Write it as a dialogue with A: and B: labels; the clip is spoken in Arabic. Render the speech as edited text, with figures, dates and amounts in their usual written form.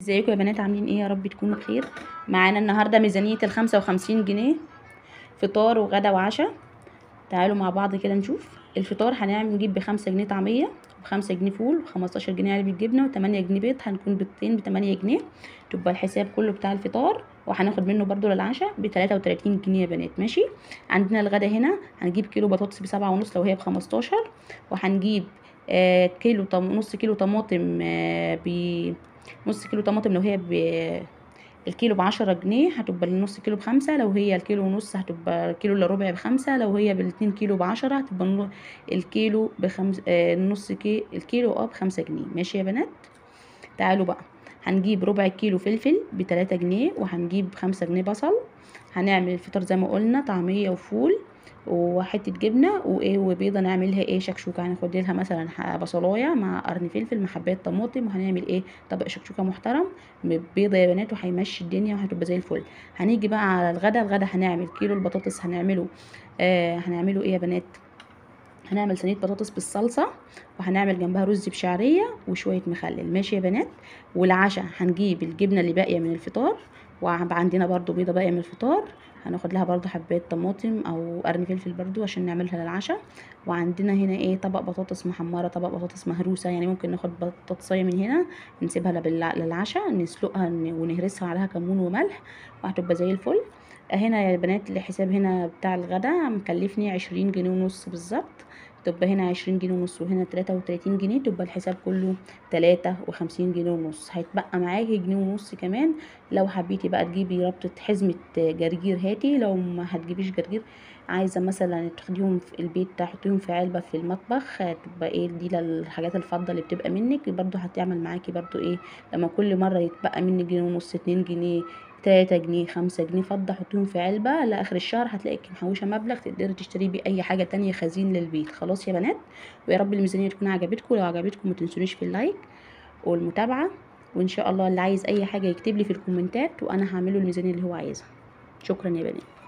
A: ازيكم يا بنات؟ عاملين ايه؟ يا رب تكونوا بخير. معانا النهارده ميزانية ال55 جنيه، فطار وغدا وعشاء. تعالوا مع بعض كده نشوف. الفطار نجيب ب5 جنيه طعمية، ب5 جنيه فول، ب15 جنيه علبة جبنة، و8 جنيه بيض. هنكون بيضتين ب8 جنيه. تبقى الحساب كله بتاع الفطار، وهناخد منه برضو للعشاء ب33 جنيه يا بنات. ماشي. عندنا الغدا هنا هنجيب كيلو بطاطس ب7.5 لو هي ب15، وهنجيب نص كيلو طماطم، نص كيلو طماطم لو هي الكيلو ب10 جنيه، هتبقى النص كيلو ب5. لو هي الكيلو ونص هتبقى الكيلو الا ربع ب5. لو هي ب2 كيلو ب10 هتبقى الكيلو بخمس، نص الكيلو ب5 جنيه. ماشي يا بنات. تعالوا بقى. هنجيب ربع كيلو فلفل ب3 جنيه، وهنجيب 5 جنيه بصل. هنعمل الفطار زي ما قلنا: طعمية وفول وحتة جبنة وايه وبيضة. نعملها ايه؟ شكشوكة. هناخد لها مثلا بصلاية مع قرن فلفل مع حباية طماطم، وهنعمل ايه؟ طبق شكشوكة محترم بيضة يا بنات، وهيمشي الدنيا وهتبقى زي الفل. هنيجي بقى على الغدا هنعمل كيلو البطاطس. هنعمله ايه يا بنات؟ هنعمل صينيه بطاطس بالصلصه، وهنعمل جنبها رز بشعريه وشويه مخلل. ماشي يا بنات. والعشاء هنجيب الجبنه اللي باقيه من الفطار، وعندنا برضو بيضه باقيه من الفطار. هناخد لها برضو حبايه طماطم او قرن فلفل برضو عشان نعملها للعشاء. وعندنا هنا ايه؟ طبق بطاطس محمره، طبق بطاطس مهروسه. يعني ممكن ناخد بطاطسيه من هنا نسيبها للعشاء، نسلقها ونهرسها عليها كمون وملح، وهتبقى زي الفل. هنا يا بنات الحساب هنا بتاع الغدا مكلفني 20 جنيه ونص بالظبط. تبقى هنا 20 جنيه ونص، وهنا 33 جنيه. تبقى الحساب كله 53 جنيه ونص. هيتبقى معاكي جنيه ونص كمان. لو حبيتي بقى تجيبي ربطة حزمة جرجير هاتي، لو ما هتجيبيش جرجير عايزة مثلا تاخديهم في البيت تحطيهم في علبة في المطبخ، تبقى ايه دي للحاجات الفضة اللي بتبقى منك برضو، هتعمل معاكي برضو ايه لما كل مرة يتبقى منك جنيه ونص، 2 جنيه، 3 جنيه، 5 جنيه فضة. حطيهم في علبة لآخر الشهر، هتلاقيك محوشة مبلغ تقدري تشتري بيه أي حاجة تانية خزين للبيت. خلاص يا بنات. ويا رب الميزانية تكون عجبتكم. لو عجبتكم متنسونيش في اللايك والمتابعة. وإن شاء الله اللي عايز أي حاجة يكتب لي في الكومنتات، وأنا هعمله الميزانية اللي هو عايزها. شكرا يا بنات.